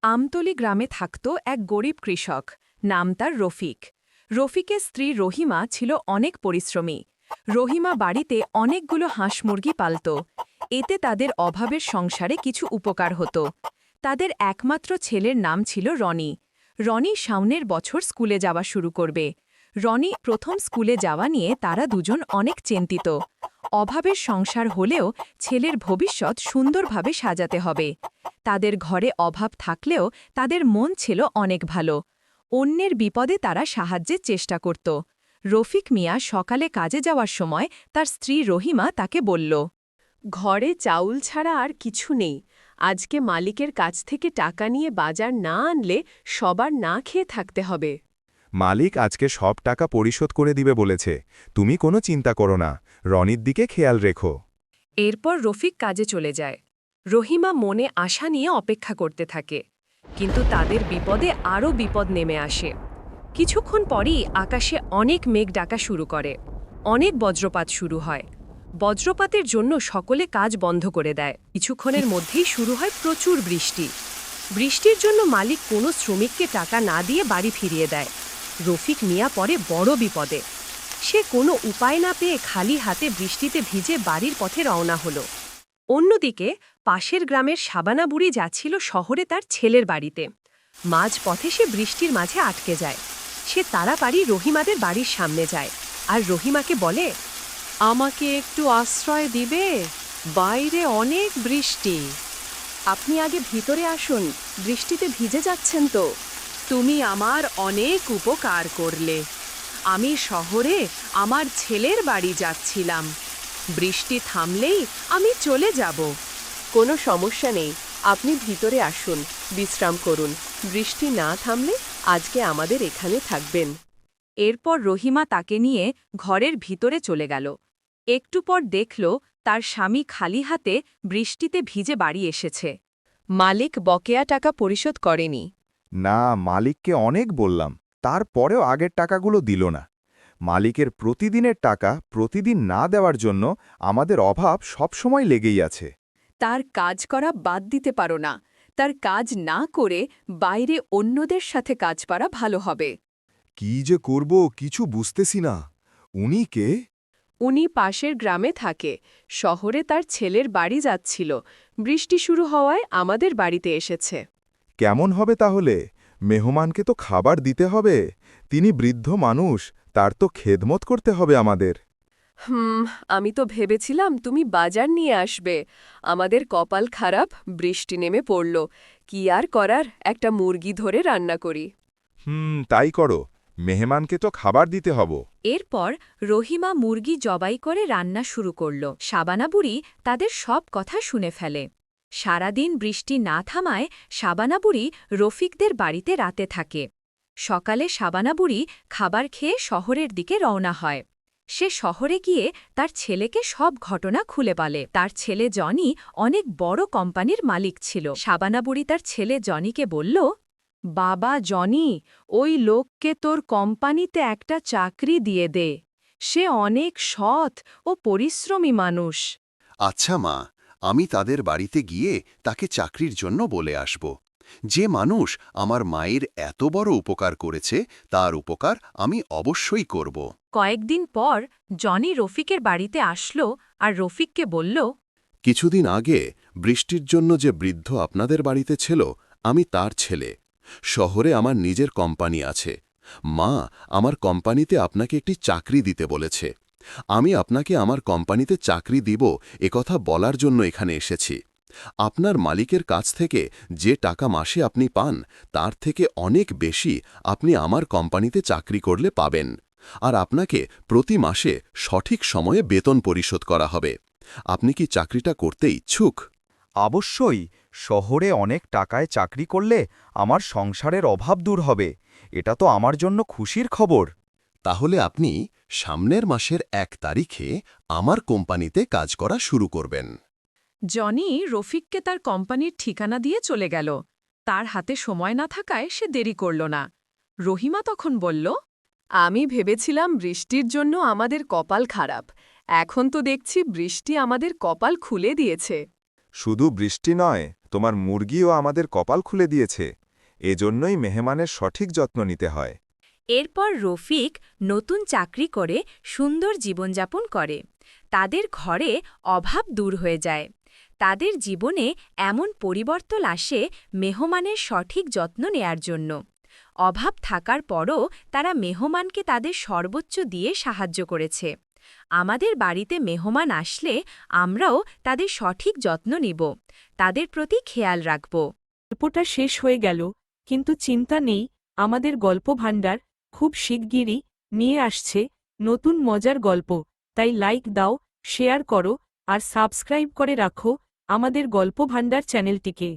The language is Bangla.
আমতলী গ্রামে থাকত এক গরিব কৃষক, নাম তার রফিক। রফিকের স্ত্রী রহিমা ছিল অনেক পরিশ্রমী। রহিমা বাড়িতে অনেকগুলো হাঁস মুরগি পালত। এতে তাদের অভাবের সংসারে কিছু উপকার হতো। তাদের একমাত্র ছেলের নাম ছিল রনি। রনি সামনের বছর স্কুলে যাওয়া শুরু করবে। রনি প্রথম স্কুলে যাওয়া নিয়ে তারা দুজন অনেক চিন্তিত। অভাবের সংসার হলেও ছেলের ভবিষ্যৎ সুন্দরভাবে সাজাতে হবে। তাদের ঘরে অভাব থাকলেও তাদের মন ছিল অনেক ভালো। অন্যের বিপদে তারা সাহায্যের চেষ্টা করত। রফিক মিয়া সকালে কাজে যাওয়ার সময় তার স্ত্রী রহিমা তাকে বলল, ঘরে চাউল ছাড়া আর কিছু নেই। আজকে মালিকের কাছ থেকে টাকা নিয়ে বাজার না আনলে সবার না খেয়ে থাকতে হবে। মালিক আজকে সব টাকা পরিশোধ করে দিবে বলেছে। তুমি কোনো চিন্তা করো না, রনির দিকে খেয়াল রেখো। এরপর রফিক কাজে চলে যায়। রহিমা মনে আশা নিয়ে অপেক্ষা করতে থাকে, কিন্তু তাদের বিপদে আরও বিপদ নেমে আসে। কিছুক্ষণ পরই আকাশে অনেক মেঘ ডাকা শুরু করে। অনেক বজ্রপাত শুরু হয়। বজ্রপাতের জন্য সকলে কাজ বন্ধ করে দেয়। কিছুক্ষণের মধ্যেই শুরু হয় প্রচুর বৃষ্টি। বৃষ্টির জন্য মালিক কোনো শ্রমিককে টাকা না দিয়ে বাড়ি ফিরিয়ে দেয়। রফিক মিয়া পড়ে বড় বিপদে। সে কোনো উপায় না পেয়ে খালি হাতে বৃষ্টিতে ভিজে বাড়ির পথে রওনা হলো। অন্যদিকে পাশের গ্রামের শাবানা বুড়ি যাচ্ছিল শহরে তার ছেলের বাড়িতে। মাঝ পথে সে বৃষ্টির মাঝে আটকে যায়। সে তাড়াতাড়ি রহিমাদের বাড়ির সামনে যায় আর রহিমাকে বলে, আমাকে একটু আশ্রয় দিবে? বাইরে অনেক বৃষ্টি। আপনি আগে ভিতরে আসুন, বৃষ্টিতে ভিজে যাচ্ছেন তো। তুমি আমার অনেক উপকার করলে। আমি শহরে আমার ছেলের বাড়ি যাচ্ছিলাম। বৃষ্টি থামলেই আমি চলে যাব। কোনো সমস্যা নেই, আপনি ভিতরে আসুন, বিশ্রাম করুন। বৃষ্টি না থামলে আজকে আমাদের এখানে থাকবেন। এরপর রহিমা তাকে নিয়ে ঘরের ভিতরে চলে গেল। একটু পর দেখল তার স্বামী খালি হাতে বৃষ্টিতে ভিজে বাড়ি এসেছে। মালিক বকেয়া টাকা পরিশোধ করেনি। না, মালিককে অনেক বললাম, তারপরেও আগের টাকাগুলো দিল না। মালিকের প্রতিদিনের টাকা প্রতিদিন না দেওয়ার জন্য আমাদের অভাব সবসময় লেগেই আছে। তার কাজ করা বাদ দিতে পারো না। তার কাজ না করে বাইরে অন্যদের সাথে কাজ করা ভালো হবে। কি যে করব কিছু বুঝতেছি না। উনি কে? উনি পাশের গ্রামে থাকে। শহরে তার ছেলের বাড়ি যাচ্ছিল। বৃষ্টি শুরু হওয়ায় আমাদের বাড়িতে এসেছে। কেমন হবে তাহলে? মেহমানকে তো খাবার দিতে হবে। তিনি বৃদ্ধ মানুষ, তার তো খেদমত করতে হবে আমাদের। আমি তো ভেবেছিলাম তুমি বাজার নিয়ে আসবে। আমাদের কপাল খারাপ, বৃষ্টি নেমে পড়ল। কি আর করার, একটা মুরগি ধরে রান্না করি। তাই করো, মেহমানকে তো খাবার দিতে হব। এরপর রহিমা মুরগি জবাই করে রান্না শুরু করল। শাবানা বুড়ি তাদের সব কথা শুনে ফেলে। সারাদিন বৃষ্টি না থামায় শাবানা বুড়ি রফিকদের বাড়িতে রাতে থাকে। সকালে শাবানা বুড়ি খাবার খেয়ে শহরের দিকে রওনা হয়। সে শহরে গিয়ে তার ছেলেকে সব ঘটনা খুলে বলে। তার ছেলে জনি অনেক বড় কোম্পানির মালিক ছিল। শাবানা বুড়ি তার ছেলে জনিকে বলল, বাবা জনি, ওই লোককে তোর কোম্পানিতে একটা চাকরি দিয়ে দে। সে অনেক সৎ ও পরিশ্রমী মানুষ। আচ্ছা মা, আমি তাদের বাড়িতে গিয়ে তাকে চাকরির জন্য বলে আসব। যে মানুষ আমার মায়ের এত বড় উপকার করেছে, তার উপকার আমি অবশ্যই করব। কয়েকদিন পর জনি রফিকের বাড়িতে আসলো আর রফিককে বলল, কিছুদিন আগে বৃষ্টির জন্য যে বৃদ্ধ আপনাদের বাড়িতে ছিল, আমি তার ছেলে। শহরে আমার নিজের কোম্পানি আছে। মা আমার কোম্পানিতে আপনাকে একটি চাকরি দিতে বলেছে। আমি আপনাকে আমার কোম্পানিতে চাকরি দিব একথা বলার জন্য এখানে এসেছি। আপনার মালিকের কাছ থেকে যে টাকা মাসে আপনি পান, তার থেকে অনেক বেশি আপনি আমার কোম্পানিতে চাকরি করলে পাবেন। আর আপনাকে প্রতি মাসে সঠিক সময়ে বেতন পরিশোধ করা হবে। আপনি কি চাকরিটা করতে ইচ্ছুক? অবশ্যই, শহরে অনেক টাকায় চাকরি করলে আমার সংসারের অভাব দূর হবে। এটা তো আমার জন্য খুশির খবর। তাহলে আপনি সামনের মাসের 1 তারিখে আমার কোম্পানিতে কাজ করা শুরু করবেন। জনি রফিককে তার কোম্পানির ঠিকানা দিয়ে চলে গেল। তার হাতে সময় না থাকায় সে দেরি করল না। রহিমা তখন বলল, আমি ভেবেছিলাম বৃষ্টির জন্য আমাদের কপাল খারাপ। এখন তো দেখছি বৃষ্টি আমাদের কপাল খুলে দিয়েছে। শুধু বৃষ্টি নয়, তোমার মুরগিও আমাদের কপাল খুলে দিয়েছে। এজন্যই মেহমানের সঠিক যত্ন নিতে হয়। এরপর রফিক নতুন চাকরি করে সুন্দর জীবনযাপন করে। তাদের ঘরে অভাব দূর হয়ে যায়। তাদের জীবনে এমন পরিবর্তন আসে মেহমানের সঠিক যত্ন নেয়ার জন্য। অভাব থাকার পরও তারা মেহমানকে তাদের সর্বোচ্চ দিয়ে সাহায্য করেছে। আমাদের বাড়িতে মেহমান আসলে আমরাও তাদের সঠিক যত্ন নিব, তাদের প্রতি খেয়াল রাখব। গল্পটা শেষ হয়ে গেল, কিন্তু চিন্তা নেই, আমাদের গল্প ভাণ্ডার খুব শিগগিরই নিয়ে আসছে নতুন মজার গল্প। তাই লাইক দাও, শেয়ার করো আর সাবস্ক্রাইব করে রাখো আমাদের গল্প ভাণ্ডার চ্যানেলটিকে।